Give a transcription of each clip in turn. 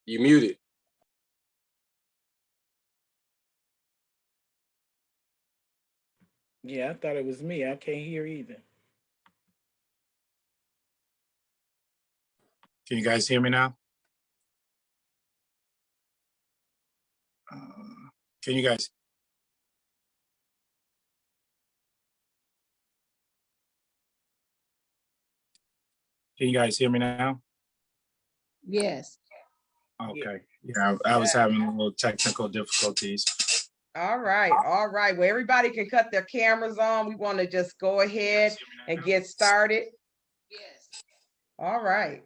You muted. Yeah, I thought it was me. I can't hear either. Can you guys hear me now? Can you guys? Can you guys hear me now? Yes. Okay. Yeah, I was having a little technical difficulties. All right. All right. Well, everybody can cut their cameras on. We want to just go ahead and get started. Yes. All right.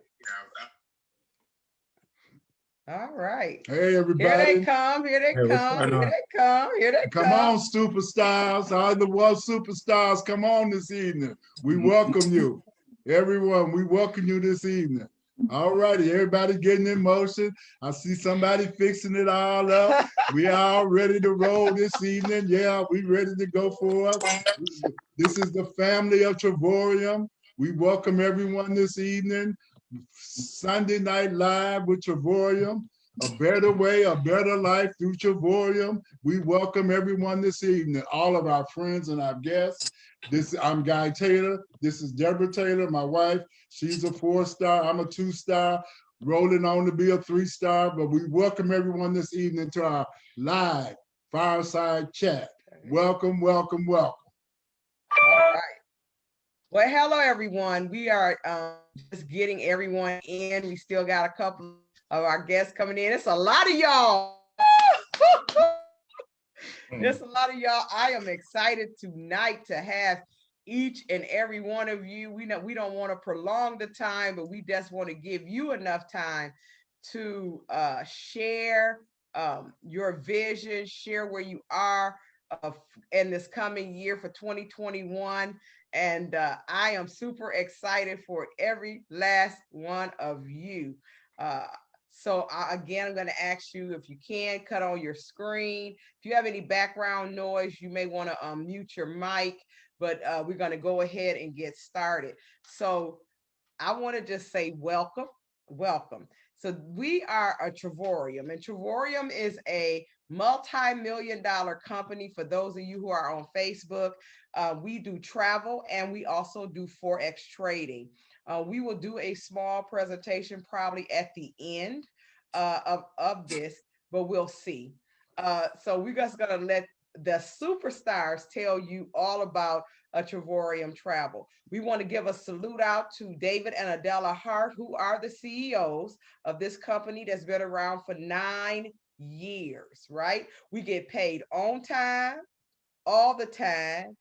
All right. Hey, everybody. Here they come. Here they come. Here they come. Here they come. Come on, superstars. All the world superstars, come on this evening. We welcome you. Everyone, we welcome you this evening. All righty, everybody getting in motion. I see somebody fixing it all up. We are ready to roll this evening. Yeah, we ready to go for it. This is the family of Travorium. We welcome everyone this evening. Sunday Night Live with Travorium. A better way, a better life through Travorium. We welcome everyone this evening, all of our friends and our guests. I'm Guy Taylor. This is Deborah Taylor, my wife. She's a 4-star. I'm a 2-star, rolling on to be a 3-star. But we welcome everyone this evening to our live fireside chat. Welcome, welcome, welcome. All right. Well, hello, everyone. We are just getting everyone in. We still got a couple of our guests coming in. It's a lot of y'all. There's a lot of y'all. I am excited tonight to have each and every one of you. We know we don't want to prolong the time, but we just want to give you enough time to share your vision, share where you are in this coming year for 2021. And I am super excited for every last one of you. So again, I'm going to ask you, if you can, cut on your screen. If you have any background noise, you may want to mute your mic, but we're going to go ahead and get started. So I want to just say welcome, welcome. So we are a Travorium, and Travorium is a multi-million-dollar company. For those of you who are on Facebook, we do travel and we also do Forex trading. We will do a small presentation probably at the end of this, but we'll see. So we're just gonna let the superstars tell you all about a Travorium travel. We want to give a salute out to David and Adela Hart, who are the CEOs of this company that's been around for 9 years, right? We get paid on time, all the time,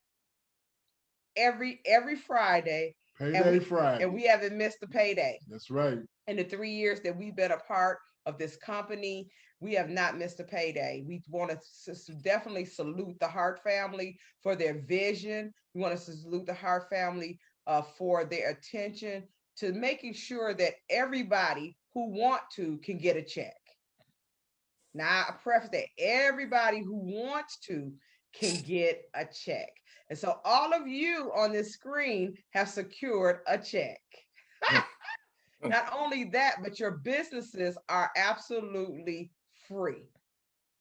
every Friday. Payday Friday. And we haven't missed a payday. That's right. In the 3 years that we've been a part of this company, we have not missed a payday. We want to definitely salute the Hart family for their vision. We want to salute the Hart family for their attention to making sure that everybody who want to can get a check. Now, I preface that everybody who wants to can get a check. And so all of you on this screen have secured a check. Not only that, but your businesses are absolutely free.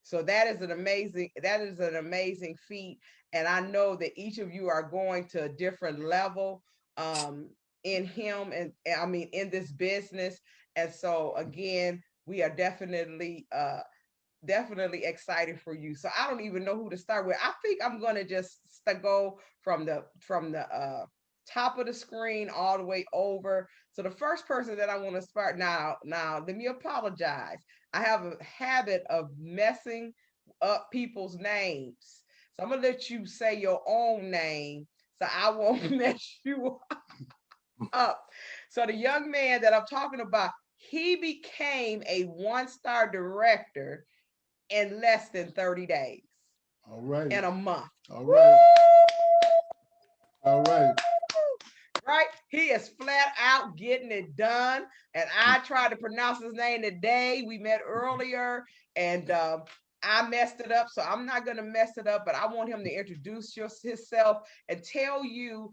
So that is an amazing feat. And I know that each of you are going to a different level in this business. And so again, we are definitely excited for you. So I don't even know who to start with. I think I'm gonna just go from the top of the screen all the way over. So the first person that I want to start now, let me apologize. I have a habit of messing up people's names. So I'm gonna let you say your own name so I won't mess you up. So the young man that I'm talking about, he became a 1-star director in less than 30 days. All right. In a month. All right. All right. Right? He is flat out getting it done. And I tried to pronounce his name today. We met earlier and I messed it up. So I'm not going to mess it up, but I want him to introduce himself and tell you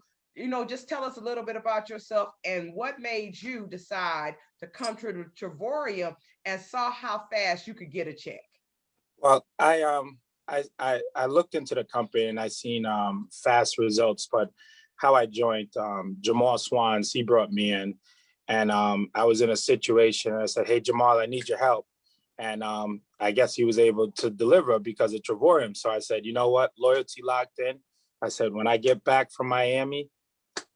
just tell us a little bit about yourself and what made you decide to come to the Travorium and saw how fast you could get a check. Well, I looked into the company and I seen fast results, but how I joined, Jamal Swans, he brought me in, and I was in a situation. I said, "Hey Jamal, I need your help," and I guess he was able to deliver because of Travorium. So I said, "You know what? Loyalty locked in." I said, "When I get back from Miami,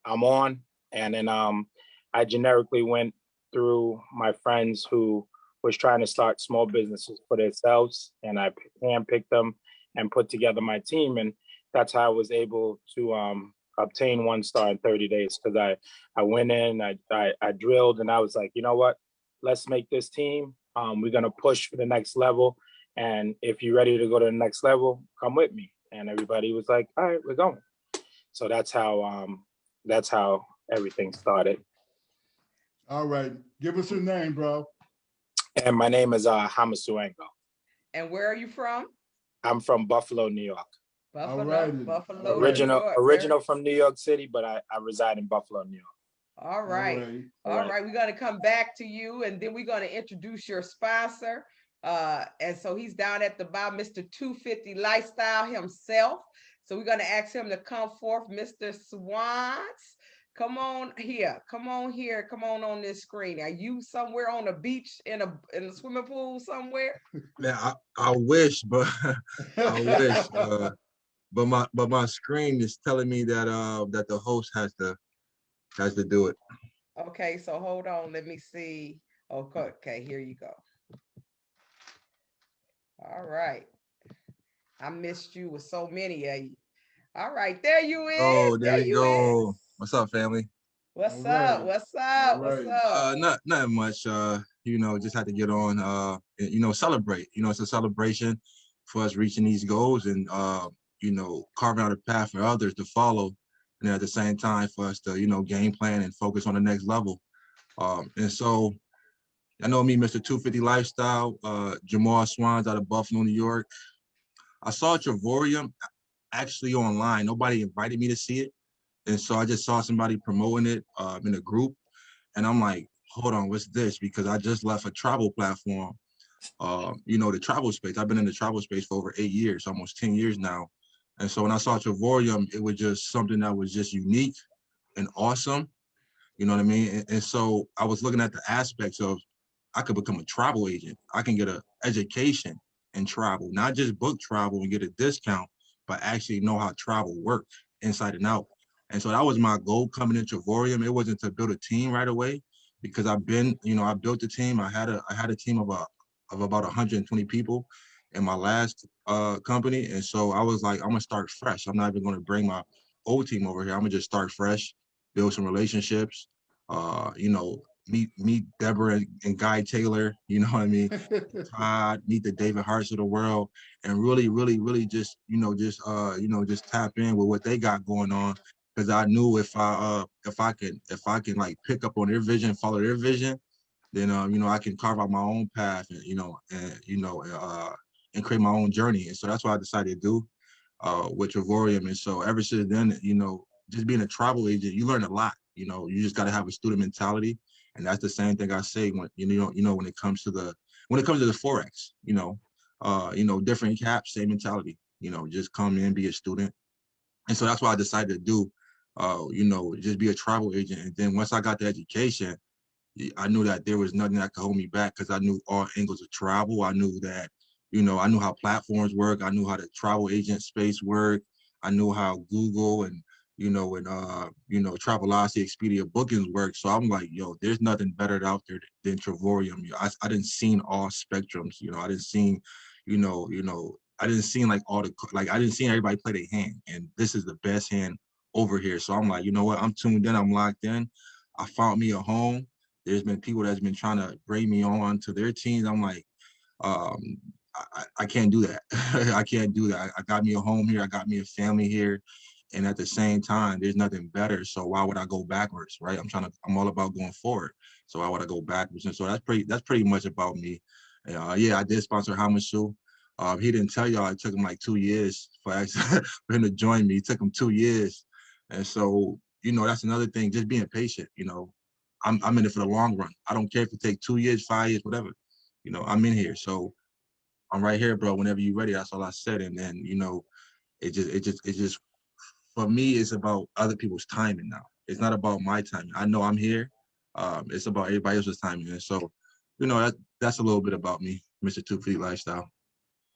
I'm on." And then I generically went through my friends who was trying to start small businesses for themselves, and I handpicked them and put together my team, and that's how I was able to obtain 1 star in 30 days. Because I went in, I drilled, and I was like, you know what? Let's make this team. We're gonna push for the next level, and if you're ready to go to the next level, come with me. And everybody was like, all right, we're going. So that's how everything started. All right. Give us your name, bro. And my name is Hamasuengo. And where are you from? I'm from Buffalo, New York. Buffalo, Buffalo, Original from New York City, but I reside in Buffalo, New York. All right. All right. We're going to come back to you, and then we're going to introduce your sponsor. And so he's down at the bottom, Mr. 250 Lifestyle himself. So we're going to ask him to come forth, Mr. Swans. Come on here. Come on here. Come on this screen. Are you somewhere on a beach in a swimming pool somewhere? Yeah, I wish, but I wish. But my screen is telling me that that the host has to do it. Okay, so hold on. Let me see. Okay, here you go. All right. I missed you with so many of you. All right, there you is. Oh, there we go. What's up, family? What's up? What's up? What's up? Not much. Just had to get on. Celebrate. It's a celebration for us reaching these goals and carving out a path for others to follow, and at the same time for us to game plan and focus on the next level. And so, I know me, Mr. 250 Lifestyle, Jamal Swans out of Buffalo, New York. I saw Travorium actually online. Nobody invited me to see it. And so I just saw somebody promoting it in a group. And I'm like, hold on, what's this? Because I just left a travel platform, the travel space. I've been in the travel space for over 8 years, almost 10 years now. And so when I saw Travorium, it was just something that was just unique and awesome. You know what I mean? And so I was looking at the aspects of I could become a travel agent. I can get an education in travel, not just book travel and get a discount, but actually know how travel works inside and out. And so that was my goal coming into Travorium. It wasn't to build a team right away, because I built a team. I had a team of about 120 people in my last company. And so I was like, I'm gonna start fresh. I'm not even gonna bring my old team over here. I'm gonna just start fresh, build some relationships, meet Deborah and Guy Taylor, you know what I mean? Todd, meet the David Harts of the world, and really, really, really just tap in with what they got going on. Because I knew if I can like pick up on their vision, follow their vision, then I can carve out my own path and create my own journey. And so that's what I decided to do with Travorium. And so ever since then, just being a travel agent, you learn a lot. You just got to have a student mentality. And that's the same thing I say when when it comes to the Forex, different caps, same mentality, just come in, be a student. And so that's what I decided to do, just be a travel agent. And then once I got the education, I knew that there was nothing that could hold me back, because I knew all angles of travel. I knew that, I knew how platforms work. I knew how the travel agent space worked. I knew how Google and Travelocity, Expedia bookings work. So I'm like, there's nothing better out there than Travorium. I didn't seen all spectrums. I didn't seen, I didn't seen like I didn't see everybody play their hand, and this is the best hand over here. So I'm like, you know what? I'm tuned in. I'm locked in. I found me a home. There's been people that's been trying to bring me on to their teams. I'm like, I can't do that. I can't do that. I got me a home here. I got me a family here. And at the same time, there's nothing better. So why would I go backwards, right? I'm all about going forward. So why would I go backwards? And so that's pretty much about me. I did sponsor Hamasu. He didn't tell y'all it took him like 2 years for him to join me. It took him 2 years. And so, you know, that's another thing, just being patient, you know. I'm in it for the long run. I don't care if it take 2 years, 5 years, whatever. You know, I'm in here. So I'm right here, bro. Whenever you're ready, that's all I said. And then, you know, it just for me, it's about other people's timing now. It's not about my timing. I know I'm here. It's about everybody else's timing. And so, you know, that's a little bit about me, Mr. 2 Feet Lifestyle.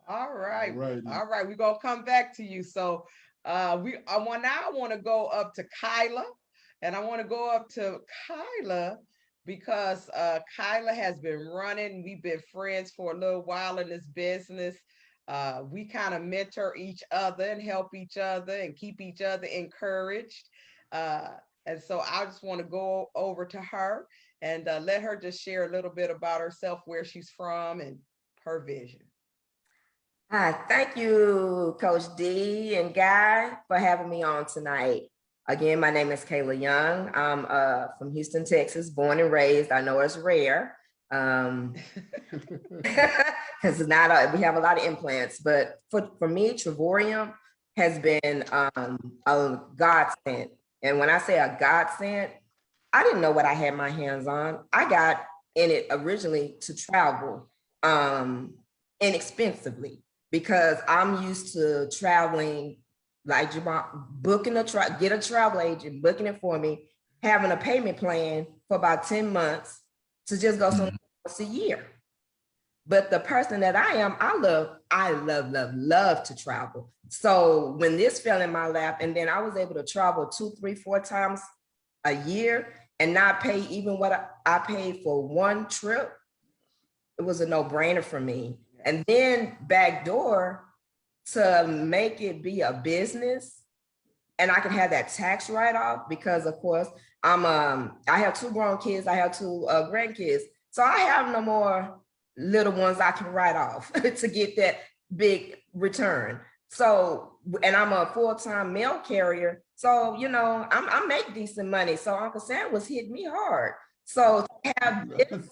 All right. Alrighty. All right. We're gonna come back to you. So I want to go up to Kyla, and I want to go up to Kyla because Kyla has been running. We've been friends for a little while in this business. We kind of mentor each other and help each other and keep each other encouraged. And so I just want to go over to her and let her just share a little bit about herself, where she's from, and her vision. Hi, thank you, Coach D and Guy, for having me on tonight. Again, my name is Kayla Young. I'm from Houston, Texas, born and raised. I know it's rare because we have a lot of implants, but for me, Trevorium has been a godsend. And when I say a godsend, I didn't know what I had my hands on. I got in it originally to travel inexpensively, because I'm used to traveling, like booking get a travel agent, booking it for me, having a payment plan for about 10 months to just go somewhere once a year. But the person that I am, I love to travel. So when this fell in my lap, and then I was able to travel 2, 3, 4 times a year and not pay even what I paid for one trip, it was a no-brainer for me. And then backdoor to make it be a business, and I can have that tax write-off because, of course, I have 2 grown kids, I have 2 grandkids, so I have no more little ones I can write off to get that big return. So, and I'm a full-time mail carrier, so you know I make decent money. So Uncle Sam was hitting me hard. So to have this,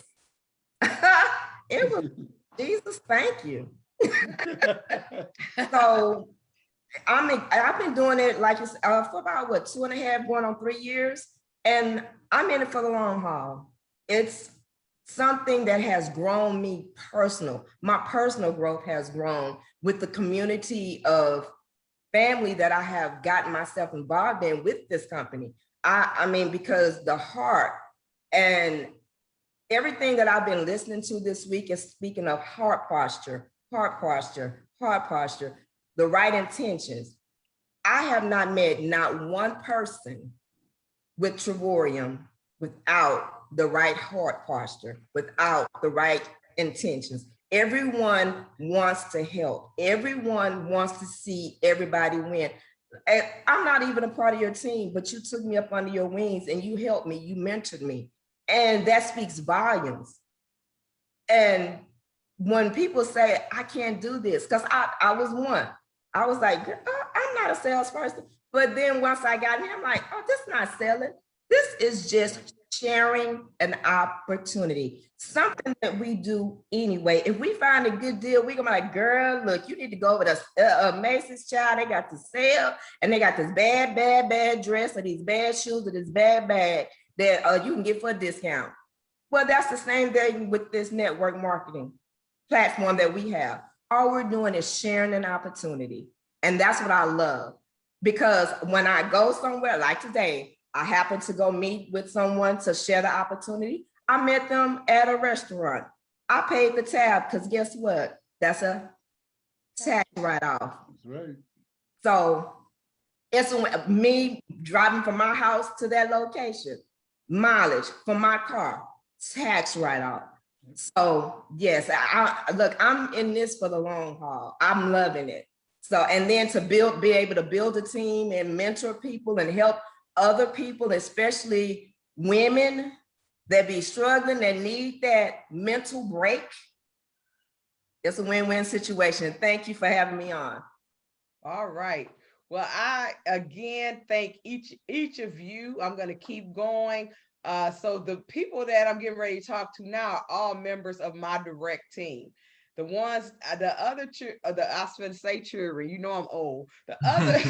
it was. Jesus, thank you. So I've been doing it like for about 2.5 going on 3 years, and I'm in it for the long haul. It's something that has grown me personal. My personal growth has grown with the community of family that I have gotten myself involved in with this company. I mean, because the heart and everything that I've been listening to this week is speaking of heart posture, the right intentions. I have not met not one person with Trevorium without the right heart posture, without the right intentions. Everyone wants to help. Everyone wants to see everybody win. I'm not even a part of your team, but you took me up under your wings and you helped me, you mentored me. And that speaks volumes. And when people say, I can't do this, because I was one. I was like, I'm not a salesperson. But then once I got in, I'm like, oh, this is not selling. This is just sharing an opportunity, something that we do anyway. If we find a good deal, we're gonna be like, girl, look, you need to go over to Macy's, child. They got the sale, and they got this bad dress, or these bad shoes, or this bad bag that you can get for a discount. Well, that's the same thing with this network marketing platform that we have. All we're doing is sharing an opportunity. And that's what I love. Because when I go somewhere, like today, I happen to go meet with someone to share the opportunity. I met them at a restaurant. I paid the tab because guess what? That's a tax write-off. That's right. So it's me driving from my house to that location, mileage for my car, tax write-off. So yes, look, I'm in this for the long haul. I'm loving it. So, and then to be able to build a team and mentor people and help other people, especially women that be struggling, that need that mental break. It's a win-win situation. Thank you for having me on. All right. Well, I again thank each of you. I'm going to keep going. So the people that I'm getting ready to talk to now are all members of my direct team. The ones, the other, I was going to say children, you know I'm old. The other,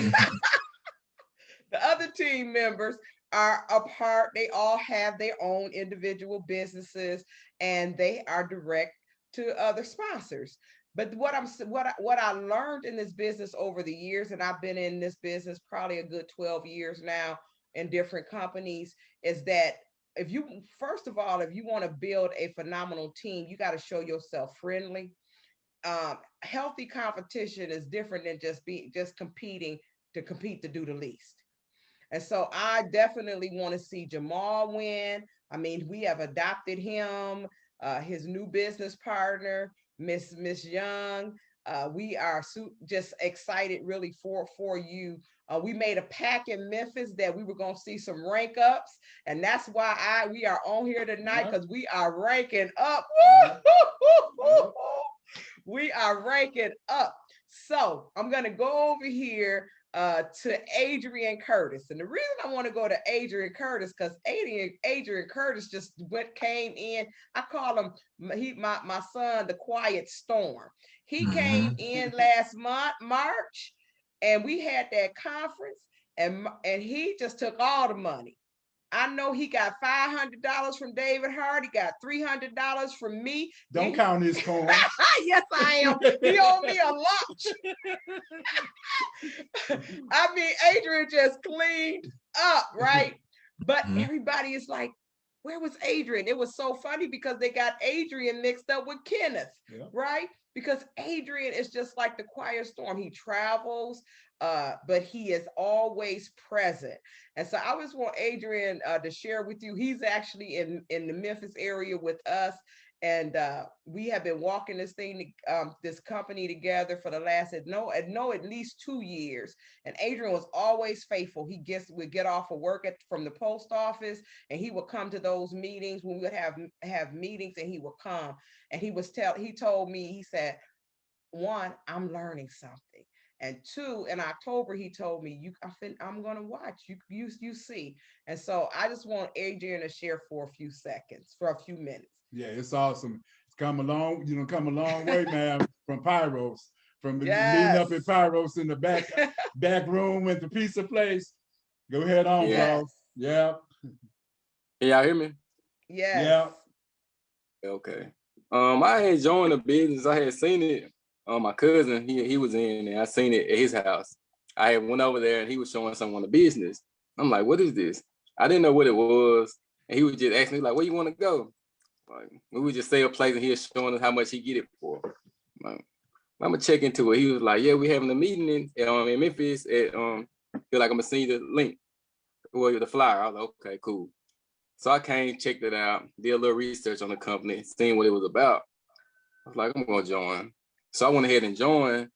The other team members are apart. They all have their own individual businesses, and they are direct to other sponsors. But what I learned in this business over the years, and I've been in this business probably a good 12 years now in different companies, is that if you, first of all, if you want to build a phenomenal team, you got to show yourself friendly. Healthy competition is different than just competing to compete to do the least. And so I definitely want to see Jamal win. I mean, we have adopted him, his new business partner, Miss Young. We are just excited really for you. We made a pack in Memphis that we were going to see some rank ups, and that's why we are on here tonight, because we are ranking up. We are ranking up. So I'm going to go over here to Adrian Curtis. And the reason I want to go to Adrian Curtis, because Adrian Curtis just came in. I call him my son, the Quiet Storm. He came in last month, March, and we had that conference, and he just took all the money. I know he got $500 from David Hart. He got $300 from me. Don't count his coins. Yes, I am. He owed me a lunch. I mean, Adrian just cleaned up, right? But everybody is like, where was Adrian? It was so funny because they got Adrian mixed up with Kenneth, right? Because Adrian is just like the Quiet Storm. He travels, but he is always present. And so I just want Adrian to share with you. He's actually in the Memphis area with us. And we have been walking this company together for the last, at least 2 years. And Adrian was always faithful. Would get off of work from the post office, and he would come to those meetings when we would have meetings, and he would come. And he told me, he said, 1, I'm learning something. And 2, in October, he told me, I'm going to watch you see. And so I just want Adrian to share for a few minutes. Yeah, it's awesome. It's come a long way, man, from Pyros, from meeting up in Pyros in the back room with the pizza place. Go ahead on, bro. Yeah. Can y'all hear me? Yeah. Okay. I had joined the business. I had seen it. My cousin, he was in, and I seen it at his house. I had went over there, and he was showing someone the business. I'm like, what is this? I didn't know what it was, and he was just asking me like, where you want to go? Like, we would just say a place, and he was showing us how much he get it for. Like, I'm gonna check into it. He was like, yeah, we having a meeting in Memphis at feel like I'm gonna send you the link or the flyer. I was like, okay, cool. So I came, checked it out, did a little research on the company, seeing what it was about. I was like, I'm gonna join. So I went ahead and joined,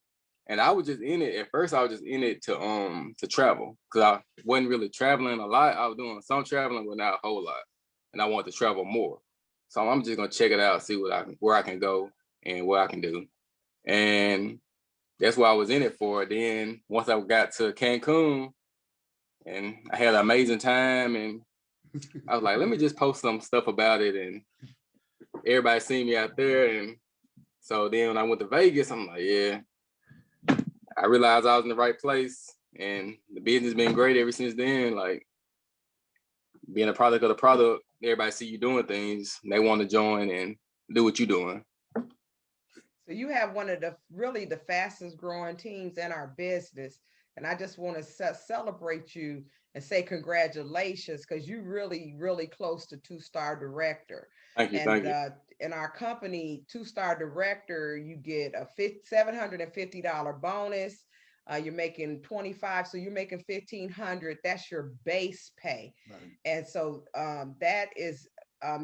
and I was just in it. At first, I was just in it to travel, because I wasn't really traveling a lot. I was doing some traveling, but not a whole lot, and I wanted to travel more. So I'm just gonna check it out, see where I can go and what I can do, and that's what I was in it for. Then once I got to Cancun, and I had an amazing time, and I was like, let me just post some stuff about it, and everybody seen me out there. And so then when I went to Vegas, I'm like, yeah, I realized I was in the right place, and the business been great ever since then. Like, being a product of the product, everybody see you doing things, and they want to join and do what you're doing. So you have one of the fastest growing teams in our business. And I just want to celebrate you and say congratulations, because you're really, really close to 2-star director. Thank you. Thank you. In our company, 2-star director, you get a $750 bonus. You're making 25, so you're making 1,500. That's your base pay. Right. And so that is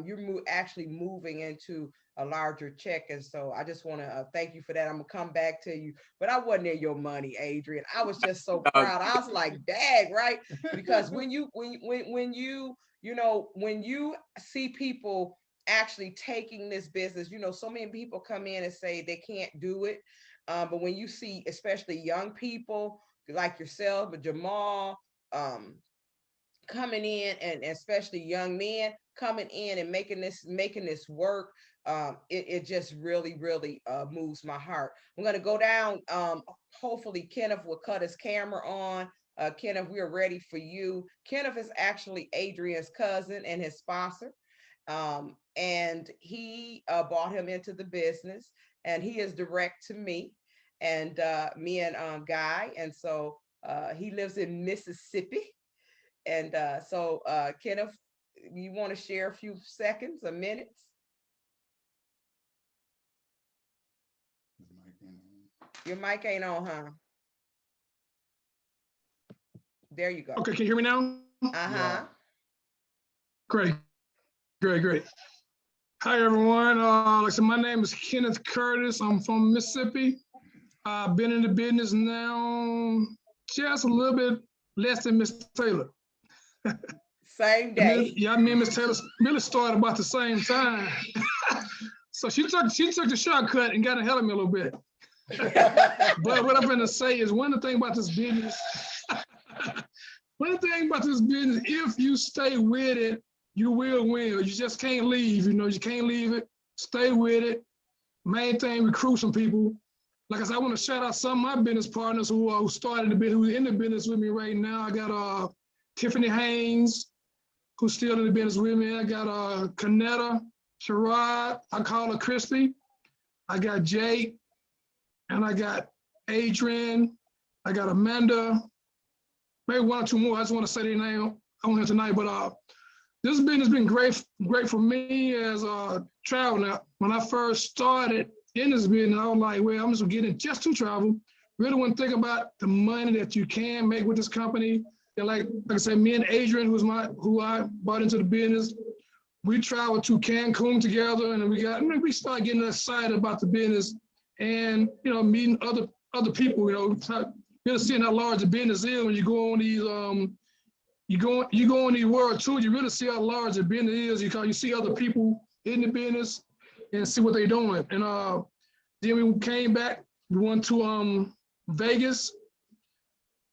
you're actually moving into a larger check. And so I just want to thank you for that. I'm gonna come back to you, but I wasn't in your money, Adrian. I was just so proud. I was like, dag, right? Because when you see people actually taking this business, so many people come in and say they can't do it. But when you see, especially young people like yourself, but Jamal, coming in, and especially young men coming in and making this work, it just really, really moves my heart. I'm going to go down. Hopefully Kenneth will cut his camera on Kenneth, we're ready for you. Kenneth is actually Adrian's cousin and his sponsor. And he brought him into the business, and he is direct to me and me and Guy. And so he lives in Mississippi. And so Kenneth, you want to share a few seconds or minutes? Your mic ain't on, huh? There you go. Okay, can you hear me now? Uh-huh. Great. Hi, everyone. Like I said, my name is Kenneth Curtis. I'm from Mississippi. I've been in the business now just a little bit less than Miss Taylor. Same day. Yeah, me and Miss Taylor really started about the same time. So she took the shortcut and got ahead of me a little bit. But what I'm going to say is one of the things about this business, if you stay with it, you will win. You just can't leave. You can't leave it. Stay with it. Main thing, recruit some people. Like I said, I want to shout out some of my business partners who started the business, who's in the business with me right now. I got Tiffany Haynes, who's still in the business with me. I got Kanetta, Sherrod, I call her Christy. I got Jake, and I got Adrian. I got Amanda. Maybe one or two more. I just want to say their name on here tonight. But this business has been great for me as a traveler. When I first started in this business, I was like, well, I'm just getting just to travel. Really want to think about the money that you can make with this company. And like I said, me and Adrian, who I brought into the business, we traveled to Cancun together, and we started getting excited about the business, and meeting other people. Really seeing how large the business is when you go on these you go on these world tours. You really see how large the business is because you see other people in the business and see what they're doing. And then we came back. We went to Vegas.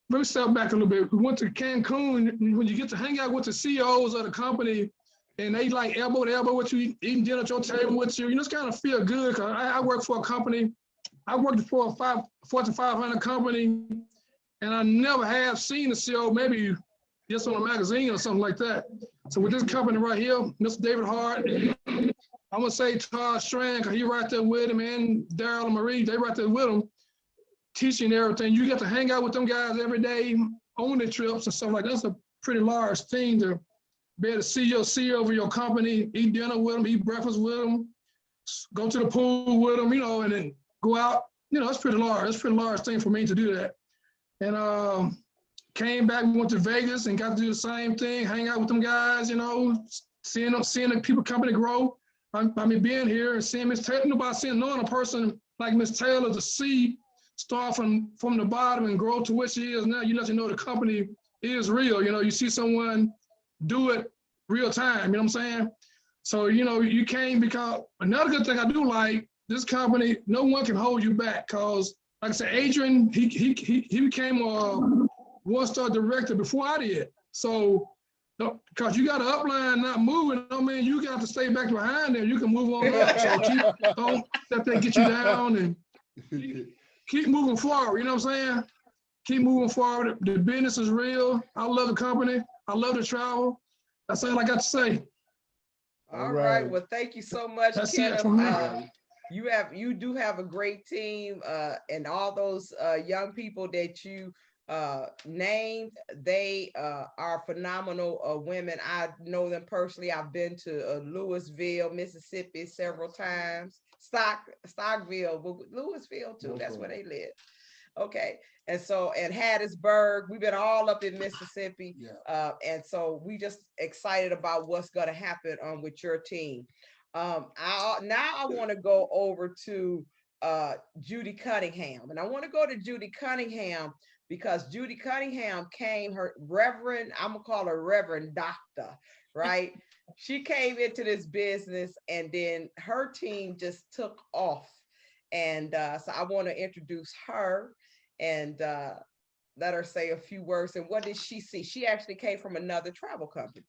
Let me step back a little bit. We went to Cancun. When you get to hang out with the CEOs of the company, and they like elbow to elbow with you, eating dinner at your table with you, it's kind of feel good. Cause I work for a company. I worked for a Fortune 500 company, and I never have seen the CEO, maybe just on a magazine or something like that. So with this company right here, Mr. David Hart, I'm gonna say Todd Strand, cause he right there with him, and Daryl and Marie, they right there with him, teaching everything. You get to hang out with them guys every day on the trips and stuff like that. That's a pretty large thing to be able to see your CEO of your company, eat dinner with them, eat breakfast with them, go to the pool with them, and then go out. It's pretty large. It's a pretty large thing for me to do that. And came back, went to Vegas and got to do the same thing, hang out with them guys, seeing the people company grow. I mean, being here and seeing Miss Taylor, knowing a person like Miss Taylor to see start from the bottom and grow to what she is now, you let you know the company is real. You see someone do it real time, you know what I'm saying? So, you came because another good thing I do like, this company, no one can hold you back because, like I said, Adrian, he became a one-star director before I did. So, because you got an upline not moving, you got to stay back behind there. You can move on up. So don't let that get you down and keep moving forward. You know what I'm saying? Keep moving forward. The business is real. I love the company. I love to travel. That's all I got to say. All right. Well, thank you so much, That's Kenneth. it from me. You do have a great team, and all those young people that you named, they are phenomenal women. I know them personally. I've been to Louisville, Mississippi several times. Stockville, but Louisville too. That's where they live. Okay. And so, and Hattiesburg, we've been all up in Mississippi. Yeah. And so we just excited about what's going to happen with your team. Now I want to go over to Judy Cunningham, and I want to go to Judy Cunningham because Judy Cunningham came, her Reverend, I'm gonna call her Reverend Doctor, right? She came into this business and then her team just took off. And so I want to introduce her and let her say a few words. And what did she see? She actually came from another travel company.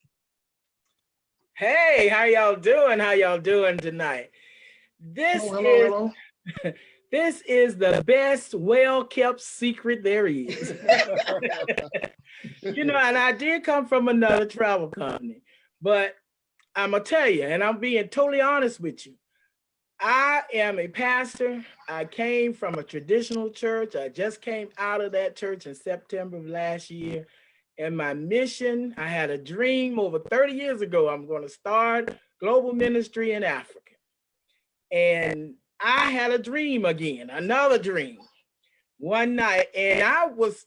Hey, how y'all doing? How y'all doing tonight? This This is the best well-kept secret there is. You know, and I did come from another travel company, but I'm gonna tell you, and I'm being totally honest with you. I am a pastor. I came from a traditional church. I just came out of that church in September of last year. And my mission, I had a dream over 30 years ago. I'm going to start global ministry in Africa. And I had a dream again, another dream one night. And I was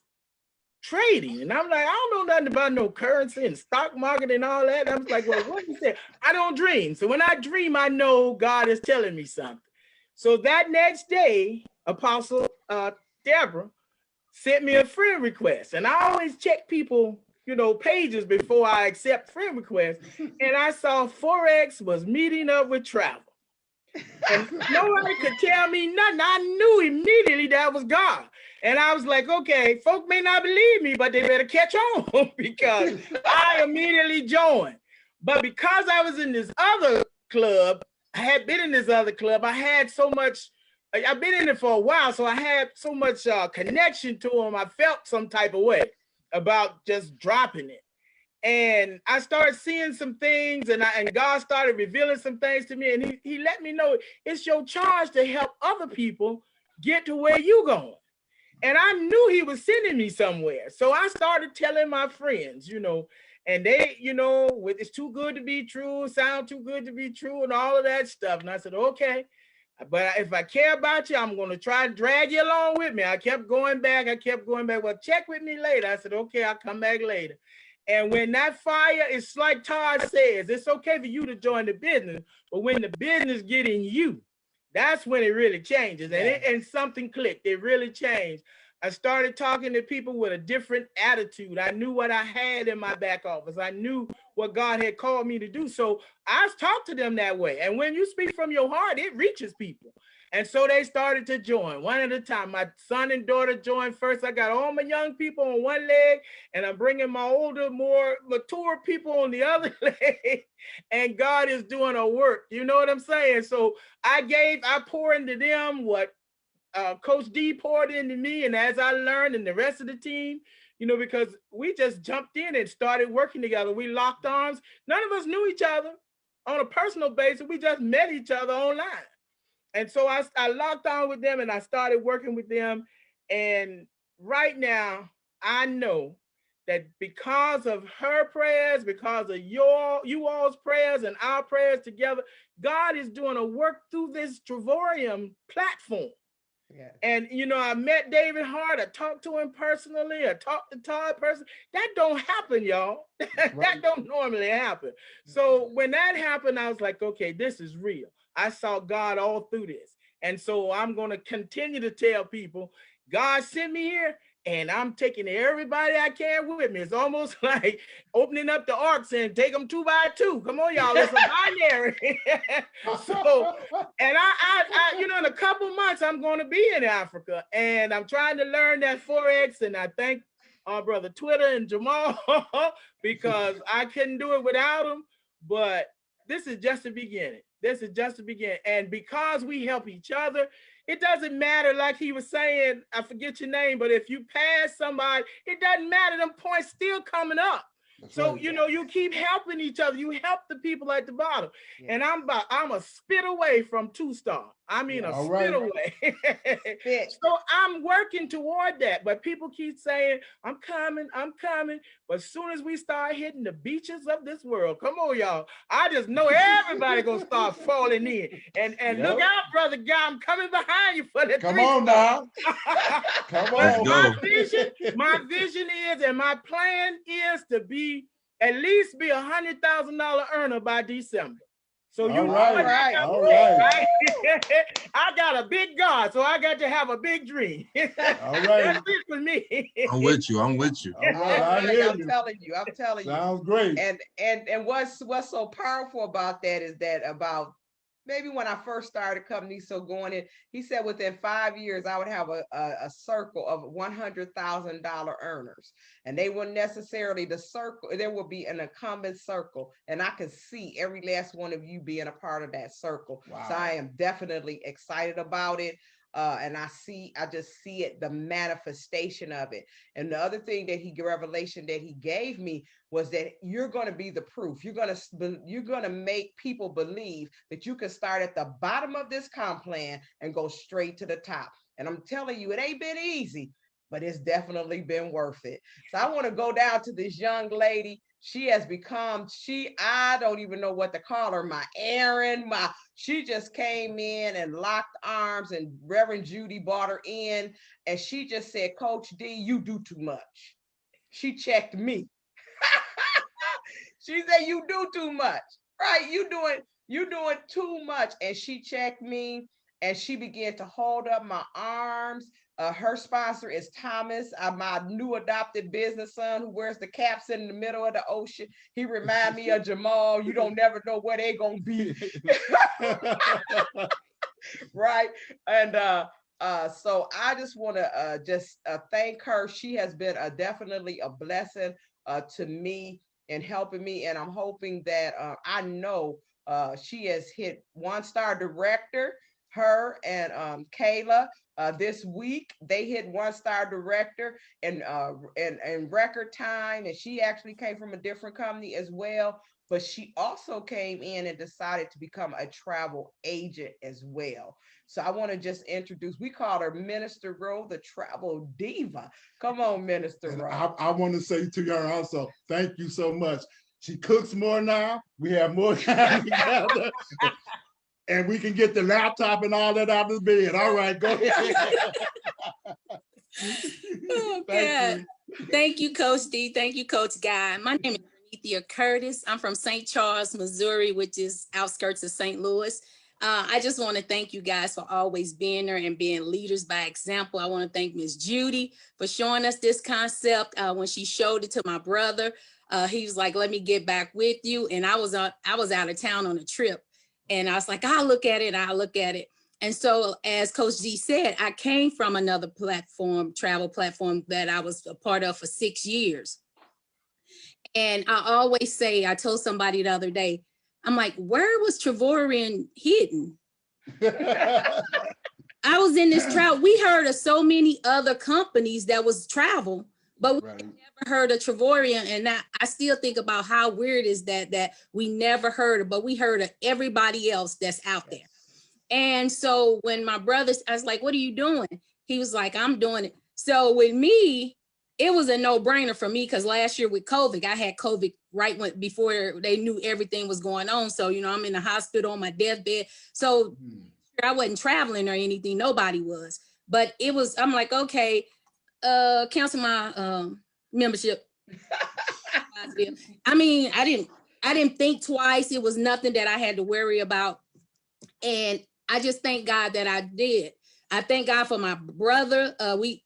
trading. And I'm like, I don't know nothing about no currency and stock market and all that. And I was like, well, what you say? I don't dream. So when I dream, I know God is telling me something. So that next day, Apostle Deborah sent me a friend request. And I always check people, you know, pages before I accept friend requests. And I saw Forex was meeting up with travel. And nobody could tell me nothing. I knew immediately that was God. And I was like, okay, folk may not believe me, but they better catch on because I immediately joined. But because I was in this other club, I had been in this other club, I had so much, I've been in it for a while, so I had so much connection to them. I felt some type of way about just dropping it. And I started seeing some things, and God started revealing some things to me, and he let me know it's your charge to help other people get to where you going. And I knew he was sending me somewhere. So I started telling my friends, you know, and they, you know, it's too good to be true, sound too good to be true, and all of that stuff. And I said, okay, but if I care about you, I'm going to try to drag you along with me. I kept going back. Well, check with me later. I said, okay, I'll come back later. And when that fire, it's like Todd says, it's okay for you to join the business, but when the business get in you, that's when it really changes. And something clicked. It really changed. I started talking to people with a different attitude. I knew what I had in my back office. I knew what God had called me to do. So I talked to them that way. And when you speak from your heart, it reaches people. And so they started to join one at a time. My son and daughter joined first. I got all my young people on one leg, and I'm bringing my older, more mature people on the other leg. And God is doing a work. You know what I'm saying? So I pour into them what Coach D poured into me. And as I learned, and the rest of the team, you know, because we just jumped in and started working together. We locked arms. None of us knew each other on a personal basis. We just met each other online. And so I locked on with them and I started working with them. And right now, I know that because of her prayers, because of you all's prayers and our prayers together, God is doing a work through this Travorium platform. Yeah. And, you know, I met David Hart. I talked to him personally. I talked to Todd personally. That don't happen, y'all. That don't normally happen. So when that happened, I was like, okay, this is real. I saw God all through this. And so I'm going to continue to tell people, God sent me here and I'm taking everybody I can with me. It's almost like opening up the ark and take them 2 by 2. Come on, y'all. It's a binary. So, and I, you know, in a couple months, I'm going to be in Africa and I'm trying to learn that Forex. And I thank our brother Twitter and Jamal because I couldn't do it without him. But this is just the beginning. This is just the beginning. And because we help each other, it doesn't matter, like he was saying, I forget your name, but if you pass somebody, it doesn't matter. Them points still coming up. That's so, right. You know, you keep helping each other. You help the people at the bottom. Yeah. And I'm a spit away from 2-star. I mean, a spit away. So I'm working toward that. But people keep saying, I'm coming. But as soon as we start hitting the beaches of this world, come on, y'all. I just know everybody going to start falling in. And look out, brother guy. I'm coming behind you for the Come on now. Come on. My vision is, and my plan is to at least be $100,000 earner by December. So you right. I got a big God, so I got to have a big dream. All right. That's it for me. I'm with you. All right. I'm telling you. Sounds great. And what's so powerful about that is that about maybe when I first started company, so going in, he said within 5 years, I would have a circle of $100,000 earners. And they weren't necessarily the circle. There will be an incumbent circle. And I can see every last one of you being a part of that circle. Wow. So I am definitely excited about it. And I just see it, the manifestation of it. And the other thing revelation that he gave me was that you're going to be the proof. You're going to make people believe that you can start at the bottom of this comp plan and go straight to the top. And I'm telling you, it ain't been easy, but it's definitely been worth it. So I want to go down to this young lady. She has become, I don't even know what to call her, my Aaron, she just came in and locked arms, and Reverend Judy brought her in, and she just said, Coach D, you do too much. She checked me. She said, you do too much, right? You doing too much. And she checked me, and she began to hold up my arms. Her sponsor is Thomas, my new adopted business son who wears the caps in the middle of the ocean. He reminds me of Jamal. You don't never know where they're going to be. Right. And so I just want to thank her. She has been definitely a blessing to me in helping me. And I'm hoping that I know she has hit 1-star director, her and Kayla. This week they hit 1-star director in record time, and she actually came from a different company as well, but she also came in and decided to become a travel agent as well. So I want to just introduce, we call her Minister Rowe, the travel diva. Come on, Minister Rowe. I want to say to her also, thank you so much. She cooks more now. We have more time together. And we can get the laptop and all that out of the bed. All right, go ahead. Oh, God. Thank you, Coach D. Thank you, Coach Guy. My name is Renethia Curtis. I'm from St. Charles, Missouri, which is outskirts of St. Louis. I just want to thank you guys for always being there and being leaders by example. I want to thank Miss Judy for showing us this concept. When she showed it to my brother, he was like, let me get back with you. And I was out of town on a trip. And I was like, I'll look at it. And so, as Coach G said, I came from another travel platform that I was a part of for 6 years. And I always say, I told somebody the other day, I'm like, where was Trevorian hidden? I was in this travel. We heard of so many other companies that was travel, but we never heard of Trevorian. And I still think about how weird is that we never heard of, but we heard of everybody else that's out there. And so when my brother, I was like, what are you doing? He was like, I'm doing it. So with me, it was a no-brainer for me because last year with COVID, I had COVID right before they knew everything was going on. So, I'm in the hospital on my deathbed. So I wasn't traveling or anything. Nobody was. But I'm like, okay, cancel my membership. I mean, I didn't think twice. It was nothing that I had to worry about. And I just thank God that I did. I thank God for my brother.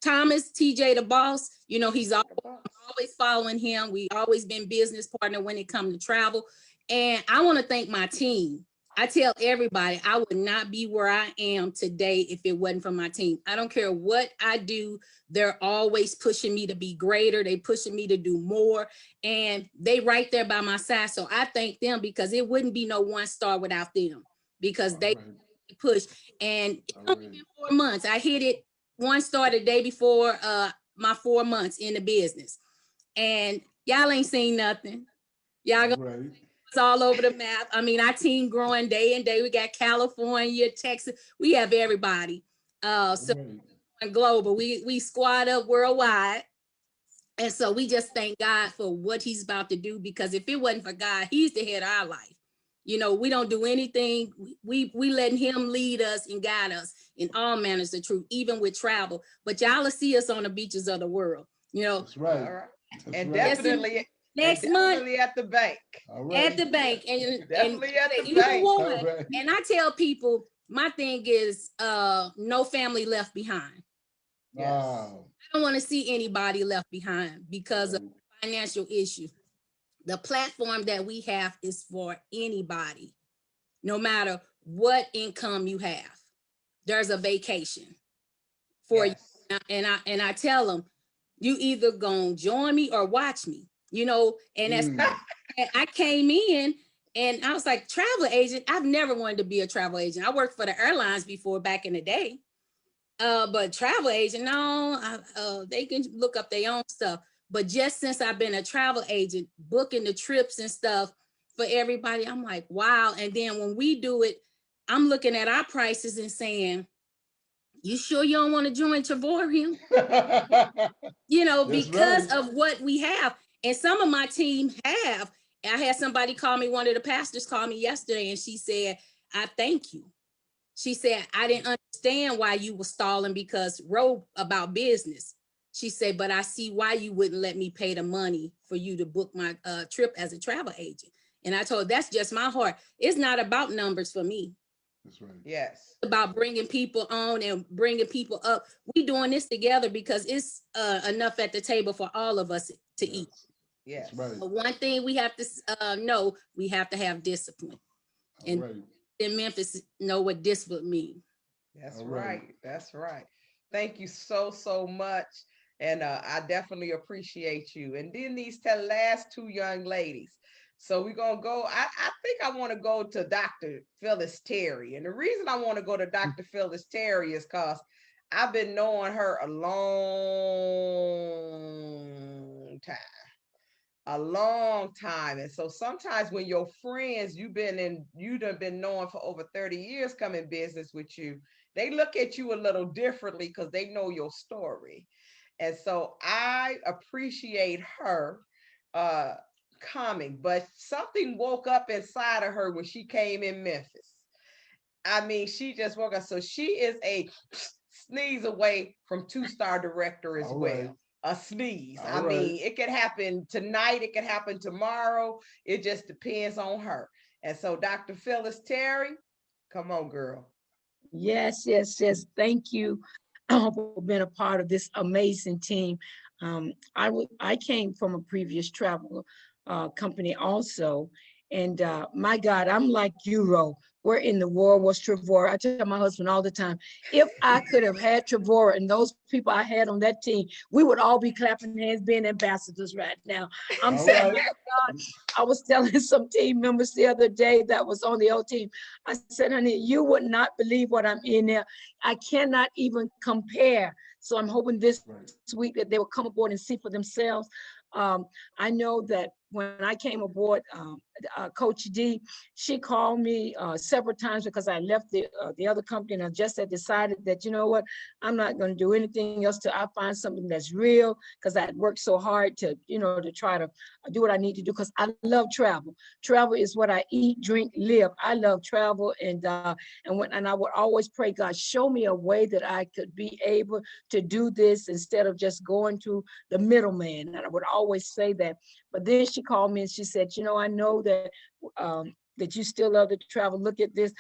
Thomas, TJ the boss, he's always following him. We always been business partner when it comes to travel. And I want to thank my team. I tell everybody I would not be where I am today if it wasn't for my team. I don't care what I do. They're always pushing me to be greater. They pushing me to do more. And they right there by my side. So I thank them because it wouldn't be no 1-star without them because they push. And it's only been 4 months. I hit it 1-star the day before my 4 months in the business. And y'all ain't seen nothing. Y'all it's all over the map. I mean, our team growing day and day. We got California, Texas. We have everybody. So global. We squad up worldwide. And so we just thank God for what he's about to do, because if it wasn't for God, he's the head of our life. We don't do anything. We letting him lead us and guide us in all manners of truth, even with travel. But y'all will see us on the beaches of the world. That's right. All right. And definitely next month at the bank. At the bank. And definitely at the bank. And I tell people, my thing is no family left behind. Yes. Wow. I don't want to see anybody left behind because of financial issue. The platform that we have is for anybody, no matter what income you have. There's a vacation for you. And I tell them, you either gonna join me or watch me, and that's I came in and I was like, travel agent. I've never wanted to be a travel agent. I worked for the airlines before back in the day. But travel agent, no, they can look up their own stuff. But just since I've been a travel agent, booking the trips and stuff for everybody, I'm like, wow. And then when we do it, I'm looking at our prices and saying, you sure you don't want to join Travorium? You know, because of what we have. And some of my team have. I had somebody call me, one of the pastors called me yesterday, and she said, I thank you. She said, I didn't understand why you were stalling because wrote about business. She said, but I see why you wouldn't let me pay the money for you to book my trip as a travel agent. And I told her, that's just my heart. It's not about numbers for me. That's right. Yes. It's about bringing people on and bringing people up. We doing this together because it's enough at the table for all of us to eat. Yes. That's right. But one thing we have to know, we have to have discipline. And right. in Memphis, know what discipline means. That's right. That's right. Thank you so, so much. And I definitely appreciate you. And then these last two young ladies. So we're going to go, I think I want to go to Dr. Phyllis Terry. And the reason I want to go to Dr. Phyllis Terry is because I've been knowing her a long time. A long time. And so sometimes when your friends you've been knowing for over 30 years come in business with you, they look at you a little differently because they know your story. And so I appreciate her coming, but something woke up inside of her when she came in Memphis. I mean, she just woke up. So she is a sneeze away from 2-star director as well. Right. A sneeze. I mean, it could happen tonight. It could happen tomorrow. It just depends on her. And so Dr. Phyllis Terry, come on, girl. Yes, yes, yes. Thank you for being a part of this amazing team. I came from a previous travel company also. And my God, I'm like you, Ro. Where in the world was Travora? I tell my husband all the time, if I could have had Travora and those people I had on that team, we would all be clapping hands, being ambassadors right now. I'm saying, my God, I was telling some team members the other day that was on the old team, I said, honey, you would not believe what I'm in there. I cannot even compare. So I'm hoping this week that they will come aboard and see for themselves. I know that when I came aboard, Coach D, she called me several times because I left the other company, and I just had decided that, you know what, I'm not going to do anything else till I find something that's real, because I had worked so hard to, you know, to try to do what I need to do, because I love travel. Travel is what I eat, drink, live. I love travel, and I would always pray, God, show me a way that I could be able to do this instead of just going to the middleman. And I would always say that. But then she called me and she said, you know, I know that that you still love to travel. Look at this.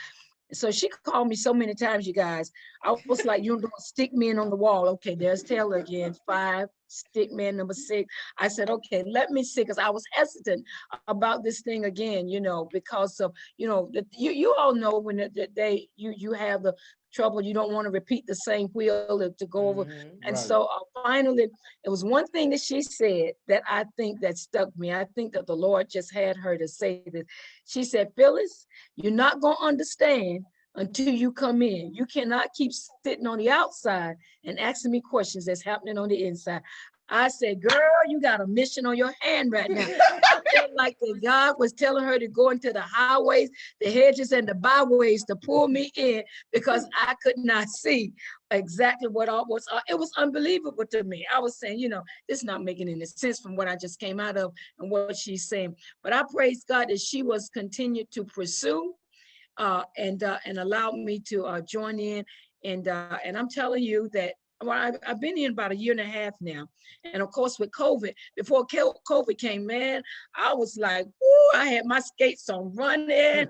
So she called me so many times, you guys. I was like, you don't stick me in on the wall. Okay, there's Taylor again, 5, stick man number 6. I said, okay, let me see, because I was hesitant about this thing again, you know, because of, you know, you all know when you have the trouble, you don't want to repeat the same wheel to go over. And so finally, it was one thing that she said that I think that stuck me. I think that the Lord just had her to say this. She said, Phyllis, you're not going to understand until you come in. You cannot keep sitting on the outside and asking me questions that's happening on the inside. I said, girl, you got a mission on your hand right now. I felt like that God was telling her to go into the highways, the hedges, and the byways to pull me in, because I could not see exactly what all was. It was unbelievable to me. I was saying, you know, this is not making any sense from what I just came out of and what she's saying. But I praise God that she was continued to pursue and allowed me to join in. And I'm telling you that, well, I've been in about 1.5 years now. And of course, with COVID, before COVID came, man, I was like, whoo, I had my skates on running.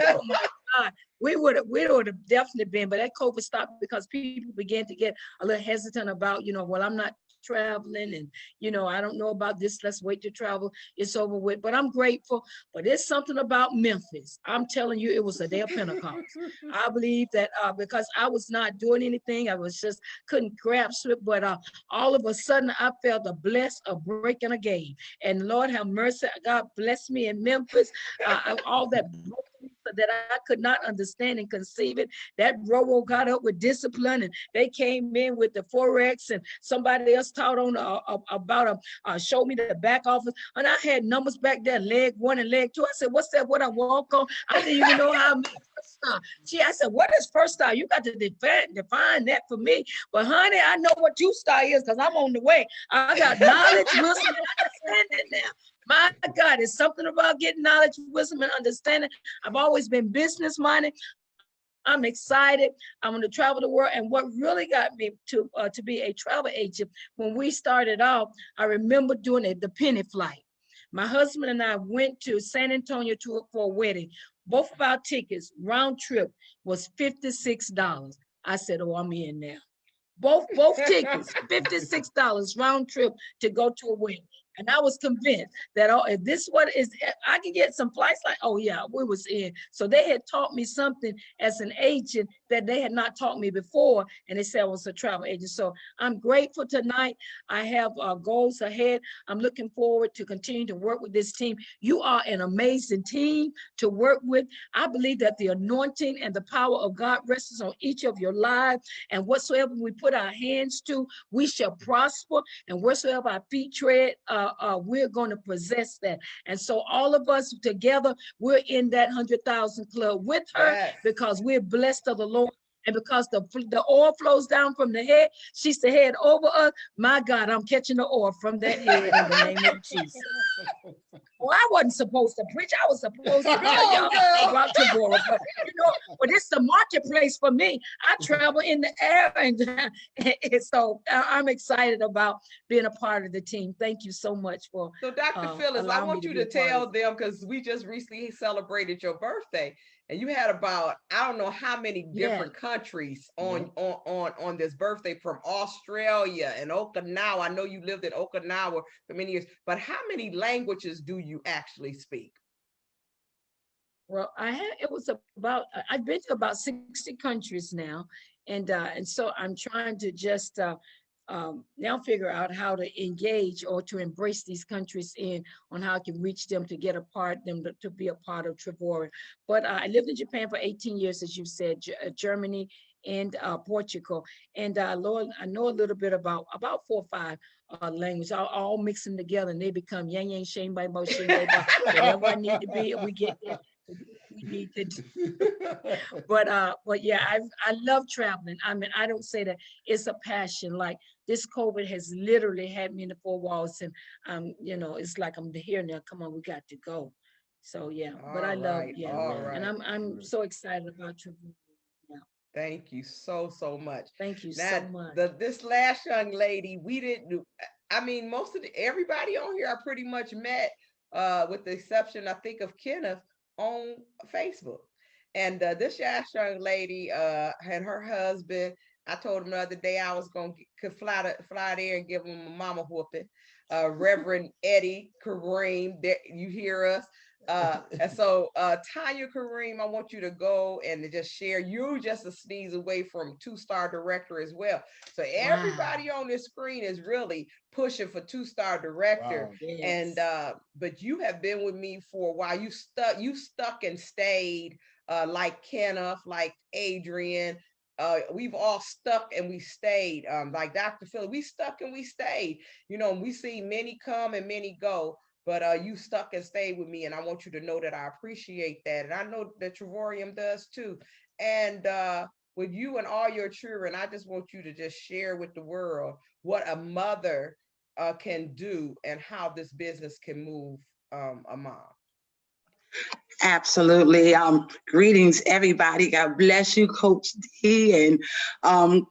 Oh my God. We would have definitely been, but that COVID stopped because people began to get a little hesitant about, you know, well, I'm not traveling, and, you know, I don't know about this. Let's wait to travel. It's over with. But I'm grateful. But it's something about Memphis. I'm telling you, it was a day of Pentecost. I believe that because I was not doing anything, I was just couldn't grasp it. But all of a sudden, I felt a bless of breaking a game. And Lord have mercy, God bless me in Memphis. All that that I could not understand and conceive it. That robo got up with discipline, and they came in with the Forex, and somebody else taught on about showed me the back office, and I had numbers back there, leg 1 and leg 2. I said, what's that? What I walk on? I didn't even know how I made first star. Gee, I said, what is first star? You got to define that for me. But honey, I know what 2-star is because I'm on the way. I got knowledge, wisdom, and understanding now. My God, it's something about getting knowledge, wisdom, and understanding. I've always been business minded. I'm excited. I'm going to travel the world. And what really got me to be a travel agent, when we started off, I remember doing the penny flight. My husband and I went to San Antonio for a wedding. Both of our tickets, round trip, was $56. I said, oh, I'm in now. Both tickets, $56 round trip to go to a wedding. And I was convinced that, oh, if this what is, I can get some flights, like, oh yeah, we was in. So they had taught me something as an agent that they had not taught me before. And they said I was a travel agent. So I'm grateful tonight. I have goals ahead. I'm looking forward to continue to work with this team. You are an amazing team to work with. I believe that the anointing and the power of God rests on each of your lives. And whatsoever we put our hands to, we shall prosper. And whatsoever our feet tread, we're going to possess that. And so all of us together, we're in that 100,000 club with her, because we're blessed of the Lord. And because the oil flows down from the head, she's the head over us. My God, I'm catching the oil from that head in the name of Jesus. Well, I wasn't supposed to preach. I was supposed to tell y'all about Tabora, but but it's the marketplace for me. I travel in the air, and so I'm excited about being a part of the team. Thank you so much for. So, Dr. Phyllis, I want you to tell them, because we just recently celebrated your birthday, and you had about, I don't know how many different countries on this birthday, from Australia and Okinawa. I know you lived in Okinawa for many years, but how many languages do you actually speak? Well, I've been to about 60 countries now. And so I'm trying to just now figure out how to engage or to embrace these countries on how I can reach them, to get them to be a part of Trevor. But I lived in Japan for 18 years, as you said, Germany and Portugal. And Lord, I know a little bit about 4 or 5 languages. I'll all mix them together, and they become yang yang shame by motion. Whatever I need to be, we get there. We need to but yeah, I love traveling. I mean, I don't say that it's a passion. Like, this COVID has literally had me in the 4 walls, and it's like I'm here now. Come on, we got to go. So yeah, but I love and I'm so excited about you. Yeah. Thank you so much. Thank you now, so much. This last young lady, we didn't do. I mean, most of everybody on here I pretty much met, with the exception, I think, of Kenneth, on Facebook. And this young lady and her husband, I told him the other day I was going to fly there and give him a mama whooping. Reverend Eddie Kareem, you hear us? And so Tanya Kareem, I want you to go and just share. You're just a sneeze away from 2-star director as well. So everybody on this screen is really pushing for 2-star director. Wow. Yes. And but you have been with me for a while. You stuck and stayed, like Kenneth, like Adrian. We've all stuck and we stayed. Like Dr. Phil, we stuck and we stayed. We see many come and many go. But you stuck and stayed with me, and I want you to know that I appreciate that. And I know that Trevorium does too. And with you and all your children, I just want you to just share with the world what a mother can do and how this business can move a mom. Absolutely. Greetings, everybody. God bless you, Coach D and